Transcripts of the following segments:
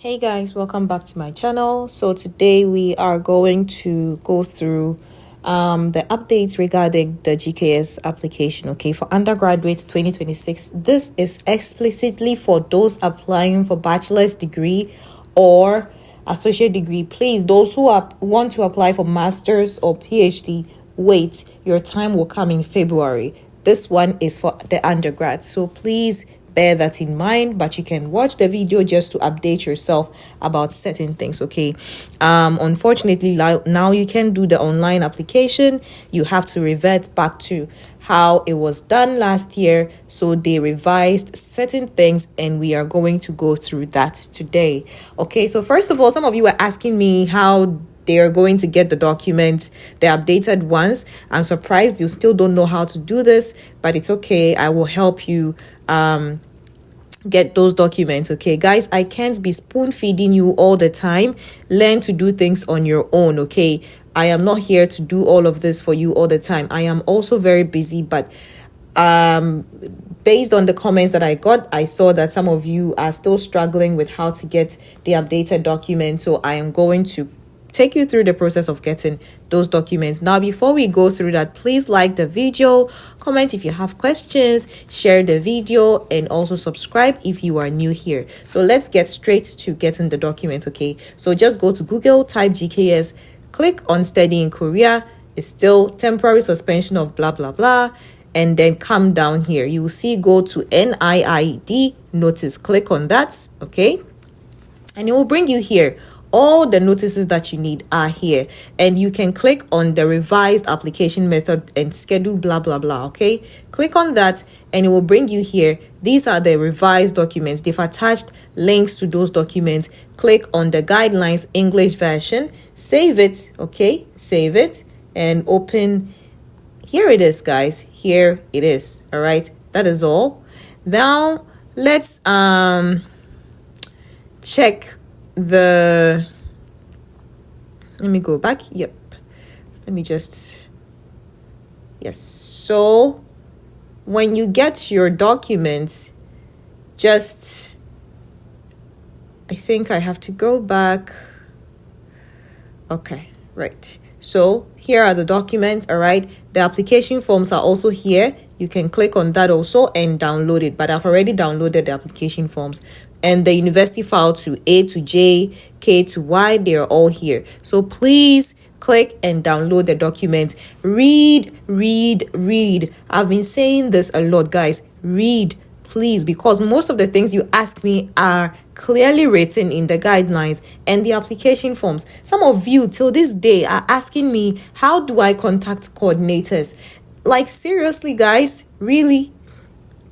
Hey guys, welcome back to my channel. So today we are going to go through the updates regarding the GKS application, okay, for undergraduate 2026. This is explicitly for those applying for bachelor's degree or associate degree. Please, those who want to apply for master's or PhD, wait, your time will come in February. This one is for the undergrad, so please bear that in mind, but you can watch the video just to update yourself about certain things, okay? Unfortunately, now you can do the online application. You have to revert back to how it was done last year. So they revised certain things and we are going to go through that today. Okay, so first of all, some of you are asking me how they are going to get the documents, the updated ones. I'm surprised you still don't know how to do this, but it's okay. I will help you get those documents. Okay guys, I can't be spoon feeding you all the time. Learn to do things on your own. Okay, I am not here to do all of this for you all the time. I am also very busy, but based on the comments that I got, I saw that some of you are still struggling with how to get the updated document. So I am going to take you through the process of getting those documents. Now, before we go through that, please like the video, comment if you have questions, share the video, and also subscribe if you are new here. So let's get straight to getting the documents. Okay, so just go to Google, type GKS, click on study in Korea. It's still temporary suspension of blah blah blah, and then come down here. You will see go to NIID notice. Click on that. Okay, and it will bring you here. All the notices that you need are here, and you can click on the revised application method and schedule blah blah blah. Okay, click on that and it will bring you here. These are the revised documents. They've attached links to those documents. Click on the guidelines English version, save it. Okay, save it and open. Here it is, guys. Here it is. All right, that is all. Now let's check let me go back. Yep, let me just, yes. So when you get your document, just, I think I have to go back. Okay, right. So here are the documents. All right, the application forms are also here. You can click on that also and download it, but I've already downloaded the application forms. And the university file to A to J, K to Y, they are all here. So please click and download the document. Read. I've been saying this a lot, guys. Read, please, because most of the things you ask me are clearly written in the guidelines and the application forms. Some of you till this day are asking me, how do I contact coordinators? Like, seriously, guys, really?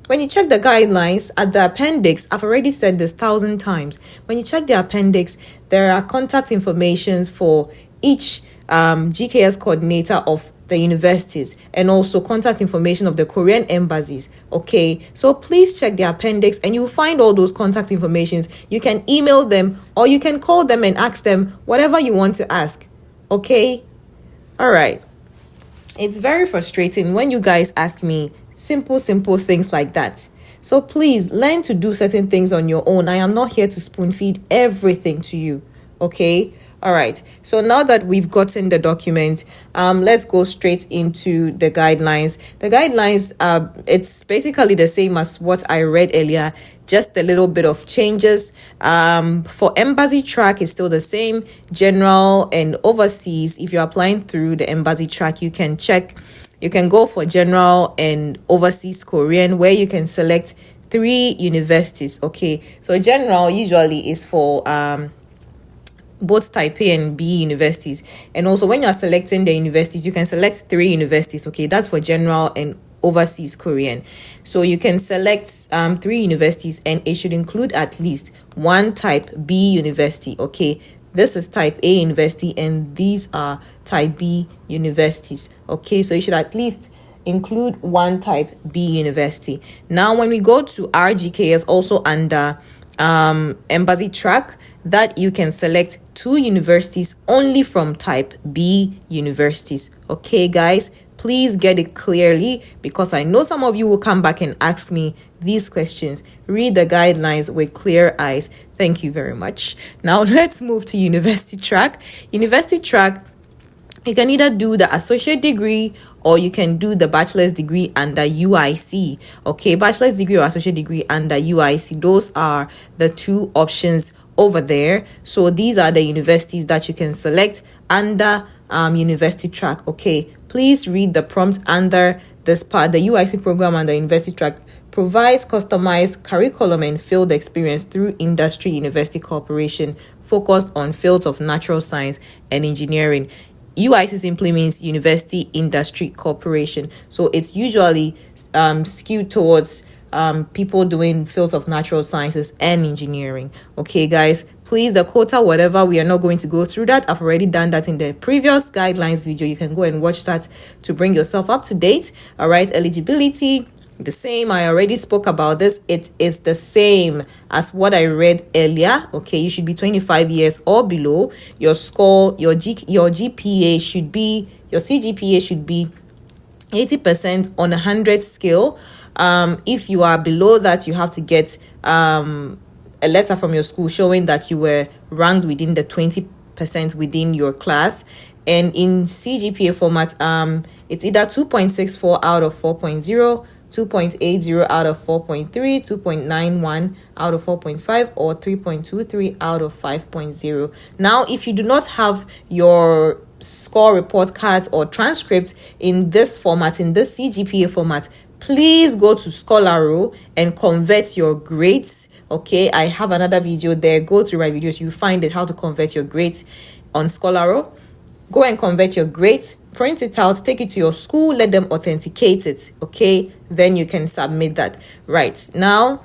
When you check the guidelines at the appendix, I've already said this 1,000 times. When you check the appendix, there are contact informations for each GKS coordinator of the universities and also contact information of the Korean embassies. Okay, so please check the appendix and you'll find all those contact informations. You can email them or you can call them and ask them whatever you want to ask. Okay, all right. It's very frustrating when you guys ask me simple things like that. So please learn to do certain things on your own. I am not here to spoon feed everything to you. Okay, all right. So now that we've gotten the document, let's go straight into the guidelines. The guidelines, it's basically the same as what I read earlier, just a little bit of changes. For embassy track, it's still the same. General and overseas, if you're applying through the embassy track, you can go for general and overseas Korean, where you can select 3 universities. Okay, so general usually is for both type A and B universities, and also when you're selecting the universities, you can select 3 universities. Okay, that's for general and overseas Korean. So you can select 3 universities and it should include at least 1 type B university. Okay, this is type A university and these are type B universities. Okay, so you should at least include 1 type B university. Now when we go to RGKS, also under embassy track, that you can select 2 universities only from type B universities. Okay guys, Please get it clearly, because I know some of you will come back and ask me these questions. Read the guidelines with clear eyes. Thank you very much. Now let's move to university track. University track, you can either do the associate degree or you can do the bachelor's degree under UIC. Okay, bachelor's degree or associate degree under UIC. Those are the two options over there. So these are the universities that you can select under university track. Okay, please read the prompt under this part. The UIC program under university track provides customized curriculum and field experience through industry university cooperation focused on fields of natural science and engineering. UIC simply means University Industry Cooperation. So it's usually skewed towards people doing fields of natural sciences and engineering. Okay, guys, please, the quota, whatever, we are not going to go through that. I've already done that in the previous guidelines video. You can go and watch that to bring yourself up to date. All right, eligibility, the same. I already spoke about this. It is the same as what I read earlier. Okay, you should be 25 years or below. Your score, your GPA should be, your CGPA should be 80% on 100 scale. If you are below that, you have to get a letter from your school showing that you were ranked within the 20% within your class. And in CGPA format, it's either 2.64 out of 4.0, 2.80 out of 4.3, 2.91 out of 4.5, or 3.23 out of 5.0. Now, if you do not have your score report cards or transcripts in this format, in this CGPA format, please go to Scholaro and convert your grades. Okay, I have another video there. Go to my videos, you find it, how to convert your grades on Scholaro. Go and convert your grades, print it out, take it to your school, let them authenticate it. Okay, then you can submit that. Right now,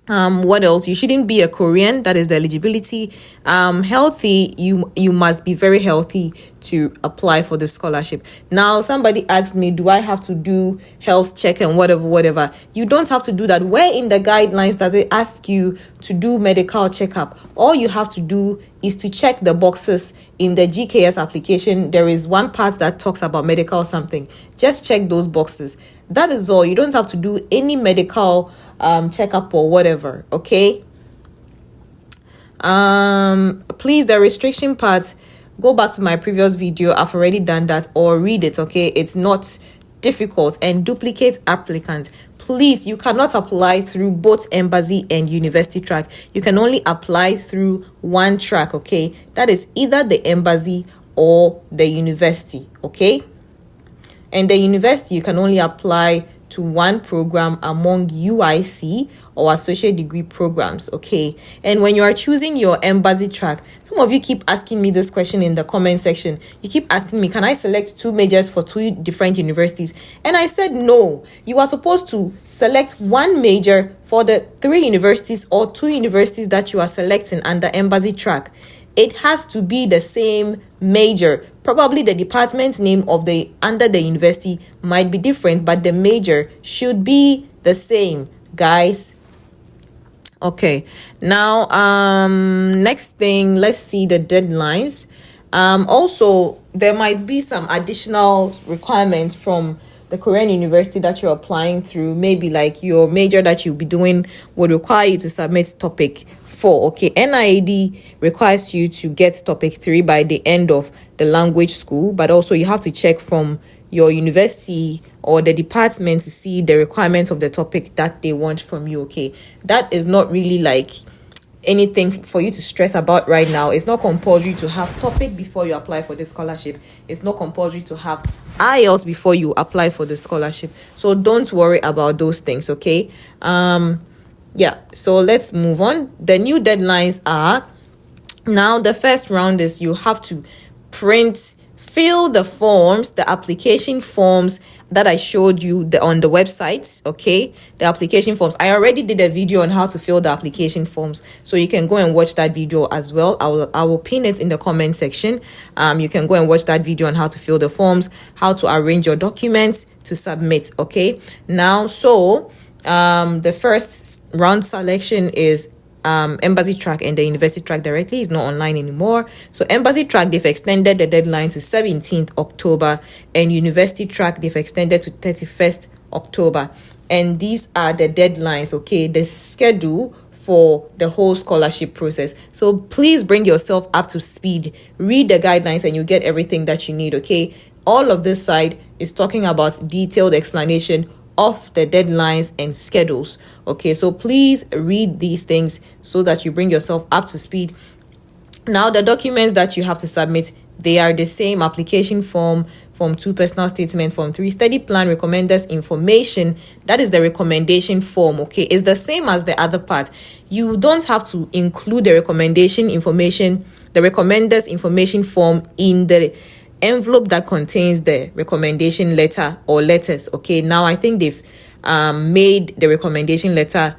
what else? You shouldn't be a Korean. That is the eligibility. Healthy, you must be very healthy to apply for the scholarship. Now, somebody asked me, do I have to do health check and whatever? You don't have to do that. Where in the guidelines does it ask you to do medical checkup? All you have to do is to check the boxes in the GKS application. There is one part that talks about medical something. Just check those boxes. That is all. You don't have to do any medical checkup or whatever. Okay. Please, the restriction part, go back to my previous video. I've already done that, or read it. Okay, it's not difficult. And duplicate applicant, please, you cannot apply through both embassy and university track. You can only apply through one track. Okay, that is either the embassy or the university. Okay, and the university, you can only apply to one program among UIC or associate degree programs. Okay, and when you are choosing your embassy track, some of you keep asking me this question in the comment section. You keep asking me, can I select two majors for two different universities? And I said no. You are supposed to select one major for the three universities or two universities that you are selecting under embassy track. It has to be the same major. Probably the department name of the under the university might be different, but the major should be the same, guys. Okay, now next thing, let's see the deadlines. Also, there might be some additional requirements from the Korean university that you're applying through. Maybe like your major that you'll be doing would require you to submit topic 4. Okay, NIED requires you to get topic 3 by the end of the language school, but also you have to check from your university or the department to see the requirements of the topic that they want from you. Okay, that is not really like anything for you to stress about right now. It's not compulsory to have topic before you apply for the scholarship. It's not compulsory to have IELTS before you apply for the scholarship. So don't worry about those things. Okay, yeah, so let's move on. The new deadlines are, now the first round is you have to fill the forms, the application forms that I showed you on the website. Okay, the application forms. I already did a video on how to fill the application forms, so you can go and watch that video as well. I will pin it in the comment section. You can go and watch that video on how to fill the forms, how to arrange your documents to submit. Okay, now so the first round selection is embassy track and the university track directly. It's not online anymore. So embassy track, they've extended the deadline to 17th October, and university track, they've extended to 31st October. And these are the deadlines, okay, the schedule for the whole scholarship process. So please bring yourself up to speed, read the guidelines, and you get everything that you need, okay? All of this side is talking about detailed explanation of the deadlines and schedules, okay? So please read these things so that you bring yourself up to speed. Now, the documents that you have to submit, they are the same: application form, Form 2 personal statement, Form 3 study plan, recommenders information. That is the recommendation form, okay? It's the same as the other part. You don't have to include the recommendation information, the recommenders information form in the envelope that contains the recommendation letter or letters, okay? Now, I think they've made the recommendation letter,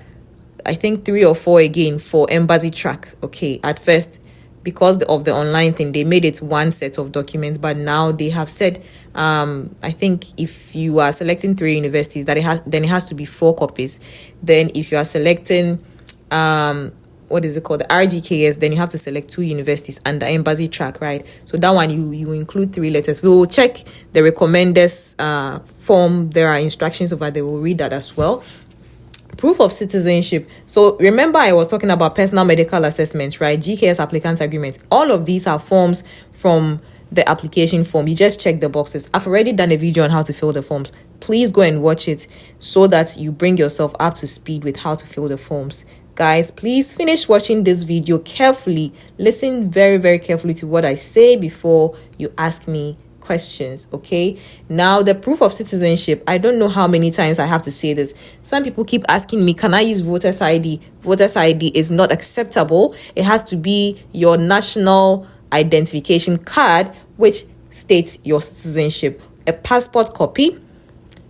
I think 3 or 4 again for embassy track, okay? At first, because of the online thing, they made it one set of documents, but now they have said, I think if you are selecting 3 universities, that it has to be 4 copies. Then if you are selecting, what is it called, the RGKS, then you have to select 2 universities under embassy track, right? So that one, you include 3 letters. We will check the recommenders form. There are instructions over there. We'll read that as well. Proof of citizenship. So remember, I was talking about personal medical assessments, right? GKS applicant agreement. All of these are forms from the application form. You just check the boxes. I've already done a video on how to fill the forms. Please go and watch it so that you bring yourself up to speed with how to fill the forms. Guys, please finish watching this video carefully. Listen very, very carefully to what I say before you ask me questions, okay? Now, the proof of citizenship, I don't know how many times I have to say this. Some people keep asking me, can I use voters ID? Voters ID is not acceptable. It has to be your national identification card, which states your citizenship, a passport copy,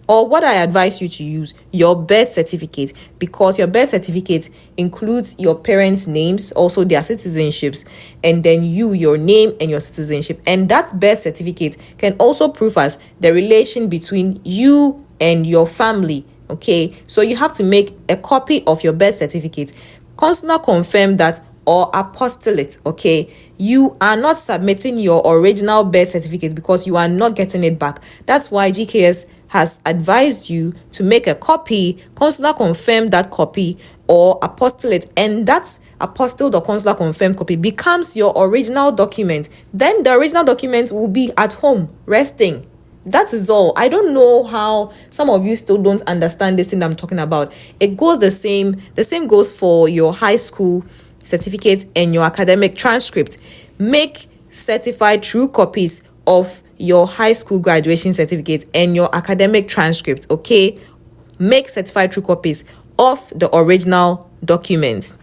or what I advise you to use, your birth certificate, because your birth certificate includes your parents' names, also their citizenships, and then your name and your citizenship. And that birth certificate can also prove as the relation between you and your family, okay? So you have to make a copy of your birth certificate. Consular confirm that, or apostolate, okay? You are not submitting your original birth certificate because you are not getting it back. That's why GKS has advised you to make a copy, consular confirm that copy, or apostolate, and that apostilled or consular confirmed copy becomes your original document. Then the original document will be at home resting. That is all. I don't know how some of you still don't understand this thing I'm talking about. It goes the same goes for your high school certificate and your academic transcript. Make certified true copies of your high school graduation certificate and your academic transcript, okay? Make certified true copies of the original documents.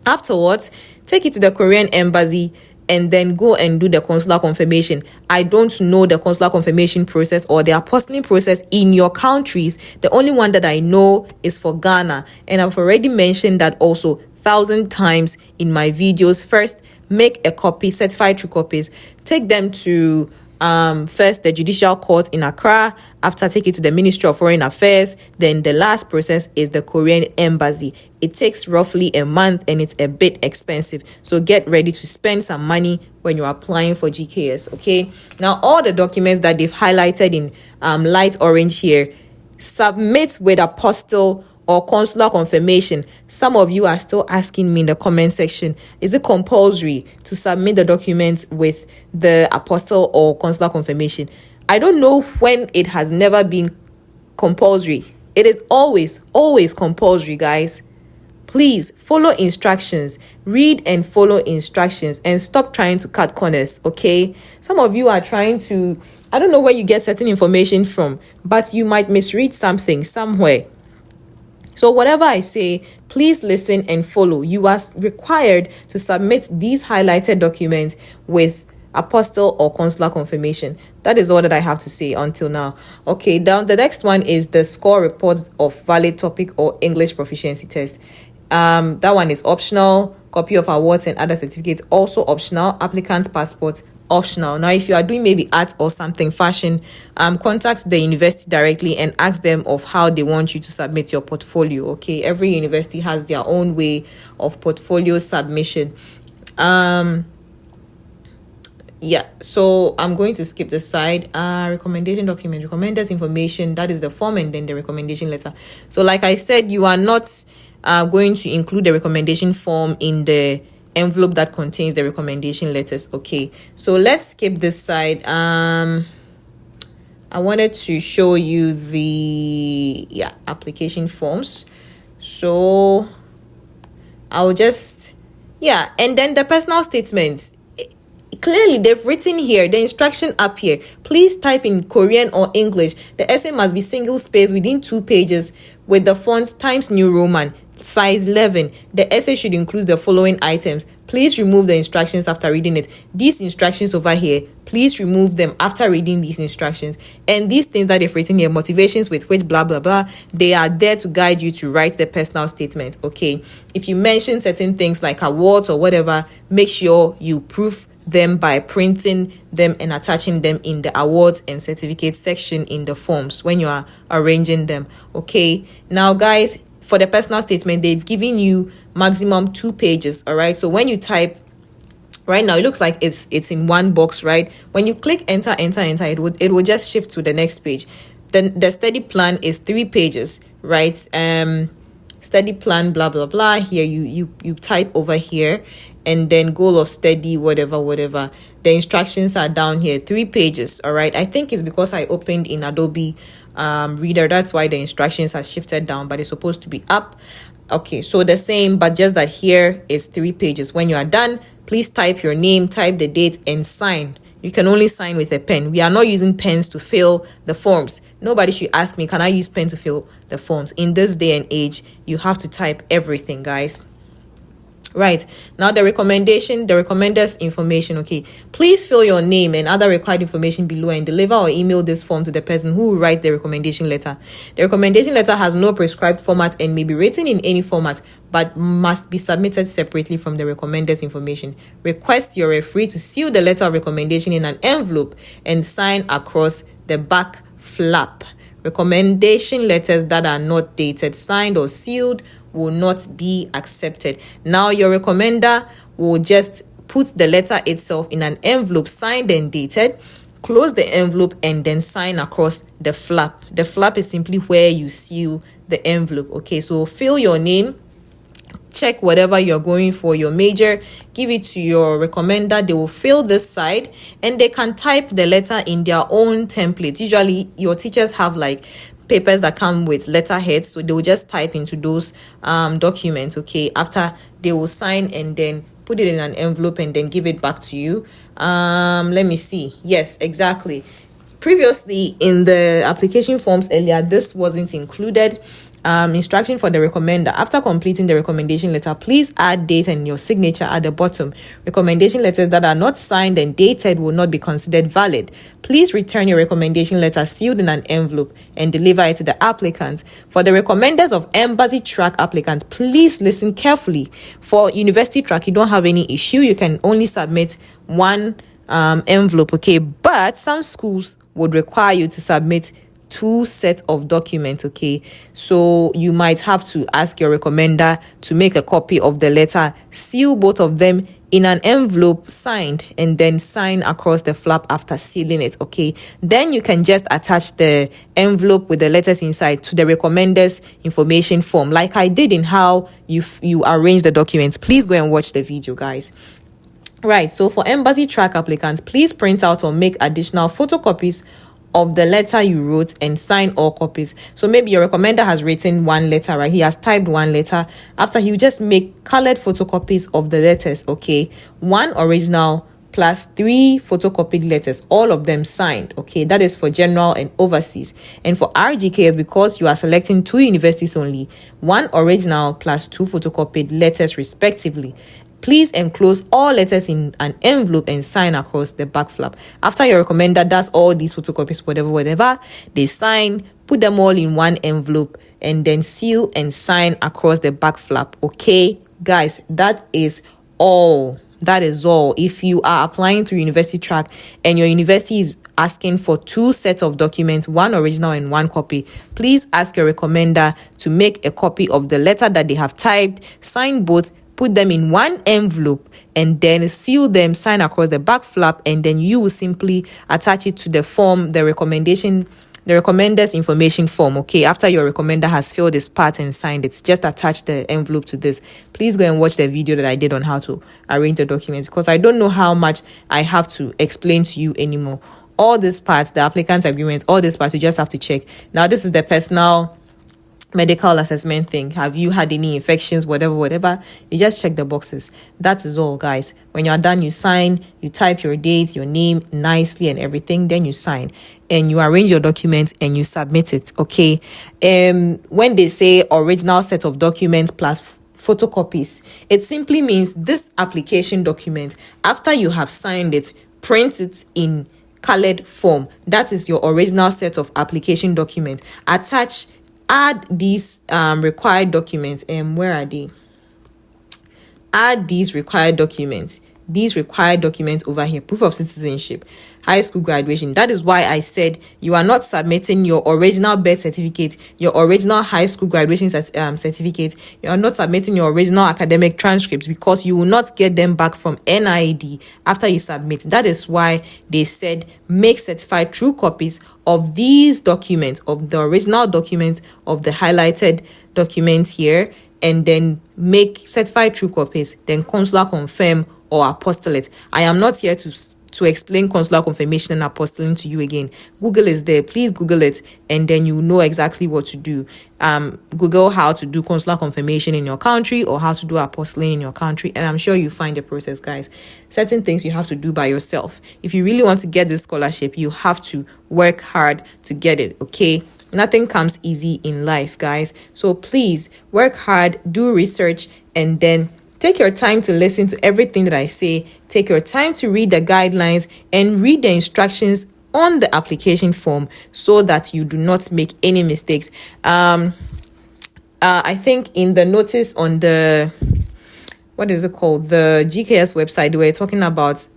Afterwards, take it to the Korean embassy and then go and do the consular confirmation. I don't know the consular confirmation process or the apostilling process in your countries. The only one that I know is for Ghana, and I've already mentioned that also 1,000 times in my videos. First, make a copy, certified true copies, take them to first the judicial court in Accra, after take it to the Ministry of Foreign Affairs, then the last process is the Korean embassy. It takes roughly a month and it's a bit expensive, so get ready to spend some money when you're applying for GKS, okay? Now, all the documents that they've highlighted in light orange here, submit with apostille or consular confirmation. Some of you are still asking me in the comment section, is it compulsory to submit the documents with the apostille or consular confirmation? I don't know when it has never been compulsory. It is always compulsory, guys. Please follow instructions, read and follow instructions, and stop trying to cut corners, okay? Some of you are trying to, I don't know where you get certain information from, but you might misread something somewhere. So whatever I say, please listen and follow. You are required to submit these highlighted documents with apostille or consular confirmation. That is all that I have to say until now. Okay, down the next one is the score reports of valid topic or English proficiency test. That one is optional. Copy of awards and other certificates also optional. Applicant's passport optional. Now, if you are doing maybe art or something, fashion, contact the university directly and ask them of how they want you to submit your portfolio. Okay, every university has their own way of portfolio submission. Yeah, so I'm going to skip the side. Recommendation document, recommenders information, that is the form, and then the recommendation letter. So like I said, you are not going to include the recommendation form in the envelope that contains the recommendation letters. Okay, so let's skip this side. I wanted to show you the application forms. So I'll just and then the personal statements. Clearly, they've written here, the instruction up here. Please type in Korean or English. The essay must be single spaced within 2 pages with the font Times New Roman, size 11. The essay should include the following items. Please remove the instructions after reading it. These instructions over here, please remove them after reading these instructions. And these things that they've written here, motivations with which blah, blah, blah, they are there to guide you to write the personal statement, okay? If you mention certain things like awards or whatever, make sure you proof them by printing them and attaching them in the awards and certificates section in the forms when you are arranging them. Okay, now guys, for the personal statement, they've given you maximum 2 pages. All right, so when you type right now, it looks like it's in one box, right? When you click enter, it will just shift to the next page. Then the study plan is 3 pages, right? Study plan, blah blah blah. Here you type over here, and then goal of study, whatever. The instructions are down here, 3 pages. All right, I think it's because I opened in Adobe Reader, that's why the instructions are shifted down, but it's supposed to be up. Okay, so the same, but just that here is 3 pages. When you are done, please type your name, type the date, and sign. You can only sign with a pen. We are not using pens to fill the forms. Nobody should ask me, can I use pen to fill the forms? In this day and age, you have to type everything, guys. Right, now the recommenders information. Okay, please fill your name and other required information below and deliver or email this form to the person who writes the recommendation letter. The recommendation letter has no prescribed format and may be written in any format, but must be submitted separately from the recommenders information. Request your referee to seal the letter of recommendation in an envelope and sign across the back flap. Recommendation letters that are not dated, signed, or sealed will not be accepted. Now your recommender will just put the letter itself in an envelope, signed and dated, close the envelope, and then sign across the flap. The flap is simply where you seal the envelope. Okay, so fill your name, check whatever you're going for, your major, give it to your recommender. They will fill this side and they can type the letter in their own template. Usually your teachers have like papers that come with letterheads, so they will just type into those documents. Okay, after they will sign and then put it in an envelope and then give it back to you. Let me see. Yes, exactly. Previously in the application forms earlier, this wasn't included. Instruction for the recommender: after completing the recommendation letter, please add date and your signature at the bottom. Recommendation letters that are not signed and dated will not be considered valid. Please return your recommendation letter sealed in an envelope and deliver it to the applicant. For the recommenders of embassy track applicants, please listen carefully. For university track, you don't have any issue. You can only submit one envelope, okay? But some schools would require you to submit 2 sets of documents, okay? So you might have to ask your recommender to make a copy of the letter, seal both of them in an envelope, signed, and then sign across the flap after sealing it, okay? Then you can just attach the envelope with the letters inside to the recommender's information form, like I did in how you arrange the documents. Please go and watch the video, guys. Right, so for embassy track applicants, please print out or make additional photocopies of the letter you wrote and sign all copies. So maybe your recommender has written one letter, right? He has typed one letter. After, he will just make colored photocopies of the letters, okay? 1 original plus 3 photocopied letters, all of them signed, okay? That is for general and overseas. And for RGKS, because you are selecting 2 universities only, 1 original plus 2 photocopied letters respectively. Please enclose all letters in an envelope and sign across the back flap. After your recommender does all these photocopies, whatever, they sign, put them all in one envelope, and then seal and sign across the back flap. Okay, guys, that is all. That is all. If you are applying through University Track and your university is asking for 2 sets of documents, 1 original and 1 copy, please ask your recommender to make a copy of the letter that they have typed, sign both, put them in 1 envelope, and then seal them, sign across the back flap, and then you will simply attach it to the form, the recommender's information form. Okay, after your recommender has filled this part and signed it, just attach the envelope to this. Please go and watch the video that I did on how to arrange the documents, because I don't know how much I have to explain to you anymore. All these parts, the applicant agreement, all these parts, you just have to check. Now, this is the personal medical assessment thing. Have you had any infections, whatever, you just check the boxes. That is all, guys. When you're done, you sign, you type your dates, your name nicely and everything, then you sign and you arrange your documents and you submit it. Okay. When they say original set of documents plus photocopies, it simply means this application document, after you have signed it, print it in colored form. That is your original set of application documents. Add these required documents. Where are they? Add these required documents. These required documents over here: proof of citizenship, high school graduation. That is why I said you are not submitting your original birth certificate, your original high school graduation certificate. You are not submitting your original academic transcripts, because you will not get them back from NID after you submit. That is why they said make certified true copies of these documents, of the original documents, of the highlighted documents here, and then make certified true copies, then consular confirm or apostolate. I am not here to explain consular confirmation and apostilling to you again. Google is there. Please Google it, and then you know exactly what to do. Google how to do consular confirmation in your country or how to do apostilling in your country, and I'm sure you find the process, guys. Certain things you have to do by yourself. If you really want to get this scholarship, you have to work hard to get it, okay? Nothing comes easy in life, guys. So please work hard, do research, and then take your time to listen to everything that I say. Take your time to read the guidelines and read the instructions on the application form so that you do not make any mistakes. I think in the notice on the, what is it called? The GKS website, they were talking about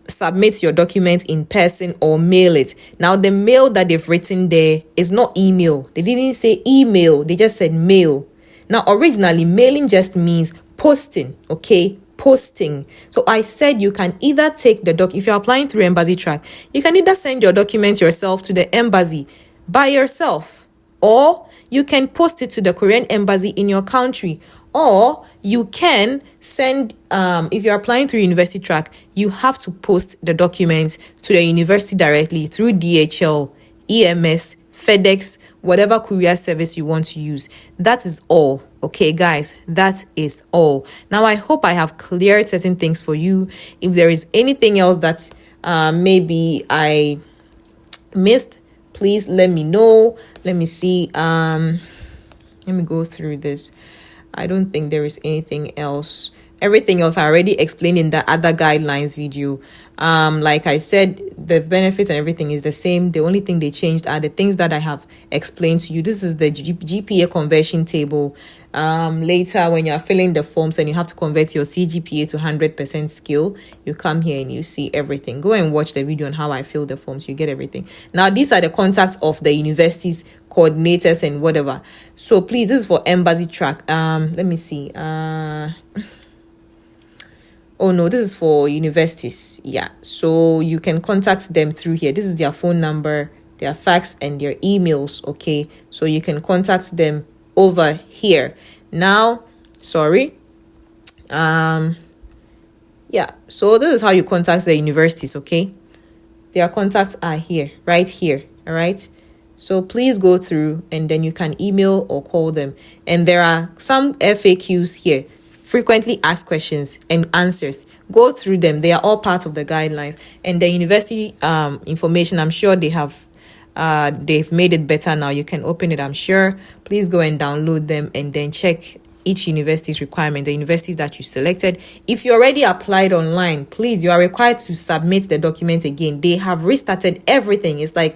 submit your document in person or mail it. Now, the mail that they've written there is not email. They didn't say email. They just said mail. Now, originally, mailing just means posting, okay? Posting. So I said you can either take the if you're applying through Embassy Track, you can either send your document yourself to the embassy by yourself, or you can post it to the Korean embassy in your country, or you can send, if you're applying through University Track, you have to post the documents to the university directly through DHL, EMS, FedEx, whatever courier service you want to use. That is all. Okay, guys, that is all. Now, I hope I have cleared certain things for you. If there is anything else that maybe I missed, please let me know. Let me see. Let me go through this. I don't think there is anything else. Everything else I already explained in the other guidelines video. Like I said, the benefits and everything is the same. The only thing they changed are the things that I have explained to you. This is the GPA conversion table. Later, when you're filling the forms and you have to convert your CGPA to 100% skill, you come here and you see everything. Go and watch the video on how I fill the forms. You get everything. Now, these are the contacts of the universities, coordinators, and whatever. So please, this is for Embassy Track. Let me see. Oh no, this is for universities. Yeah, so you can contact them through here. This is their phone number, their fax, and their emails. Okay, so you can contact them over here. Now, sorry. Yeah, so this is how you contact the universities. Okay, their contacts are here, right here. All right. So please go through and then you can email or call them. And there are some FAQs here. Frequently asked questions and answers. Go through them. They are all part of the guidelines. And the university information, I'm sure they've made it better now. You can open it, I'm sure. Please go and download them and then check each university's requirement, the universities that you selected. If you already applied online, please, you are required to submit the document again. They have restarted everything. It's like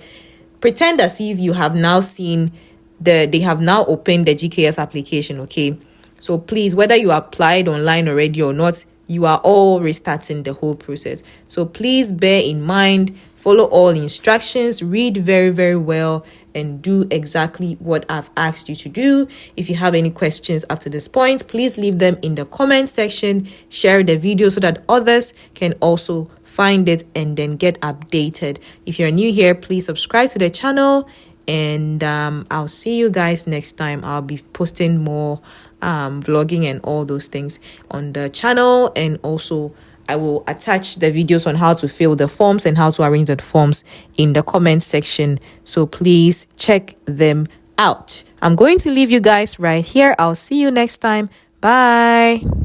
pretend as if you have now seen they have now opened the GKS application, okay? So please, whether you applied online already or not, you are all restarting the whole process. So please bear in mind, follow all instructions, read very, very well, and do exactly what I've asked you to do. If you have any questions up to this point, please leave them in the comment section. Share the video so that others can also find it and then get updated. If you're new here, please subscribe to the channel, and I'll see you guys next time. I'll be posting more vlogging and all those things on the channel, and also I will attach the videos on how to fill the forms and how to arrange the forms in the comment section, so please check them out. I'm going to leave you guys right here. I'll see you next time. Bye.